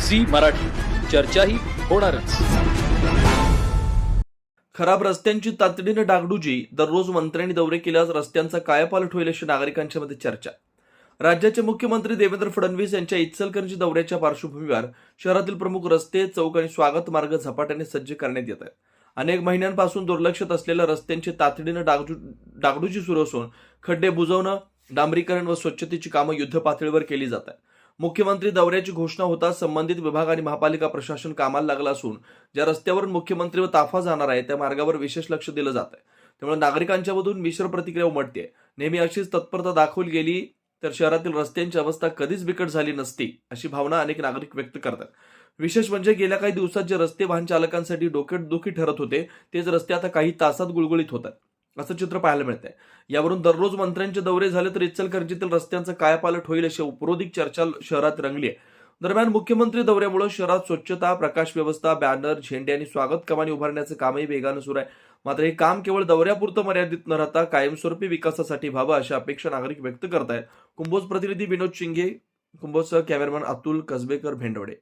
Zee Marathi, चर्चा ही होणारच. खराब रस्त्यांची तातडीने डागडुजी. दररोज मंत्र्यांनी दौरे केल्यास रस्त्यांचा कायापालट होईल अशी नागरिकांच्या मध्ये चर्चा. राज्याचे मुख्यमंत्री देवेंद्र फडणवीस यांच्या इचलकरंजी दौऱ्याच्या पार्श्वभूमीवर शहरातील प्रमुख रस्ते, चौक आणि स्वागत मार्ग झपाट्याने सज्ज करण्यात येत आहेत. अनेक महिन्यांपासून दुर्लक्षित असलेल्या रस्त्यांची तातडीने डागडुजी सुरू असून खड्डे बुजवणं, डांबरीकरण व स्वच्छतेची कामं युद्धपातळीवर केली जात आहेत. मुख्यमंत्री दौऱ्याची घोषणा होताच संबंधित विभाग आणि महापालिका प्रशासन कामाला लागलं असून ज्या रस्त्यावरून मुख्यमंत्री व ताफा जाणार आहे त्या मार्गावर विशेष लक्ष दिलं जात आहे. त्यामुळे नागरिकांच्या मधून मिश्र प्रतिक्रिया उमटते. नेहमी अशीच तत्परता दाखवली गेली तर शहरातील रस्त्यांची अवस्था कधीच बिकट झाली नसती अशी भावना अनेक नागरिक व्यक्त करतात. विशेष म्हणजे गेल्या काही दिवसात जे रस्ते वाहन चालकांसाठी डोकेदुखी ठरत होते तेच रस्ते आता काही तासात गुळगुळीत होतात असं चित्र पाहायला मिळतंय. यावरून दररोज मंत्र्यांचे दौरे झाले तर इचलकरंजीतील रस्त्यांचा कायापालट होईल अशी उपरोधिक चर्चा शहरात रंगली आहे. दरम्यान मुख्यमंत्री दौऱ्यामुळे शहरात स्वच्छता, प्रकाश व्यवस्था, बॅनर, झेंडे आणि स्वागत कमानी उभारण्याचं कामही वेगानं सुरू आहे. मात्र हे काम केवळ दौऱ्यापुरतं मर्यादित न राहता कायमस्वरूपी विकासासाठी व्हावं अशी अपेक्षा नागरिक व्यक्त करतायत. कुंभोज प्रतिनिधी विनोद शिंगे, कुंभोजसह कॅमेरामॅन अतुल कसबेकर, भेंडवडे.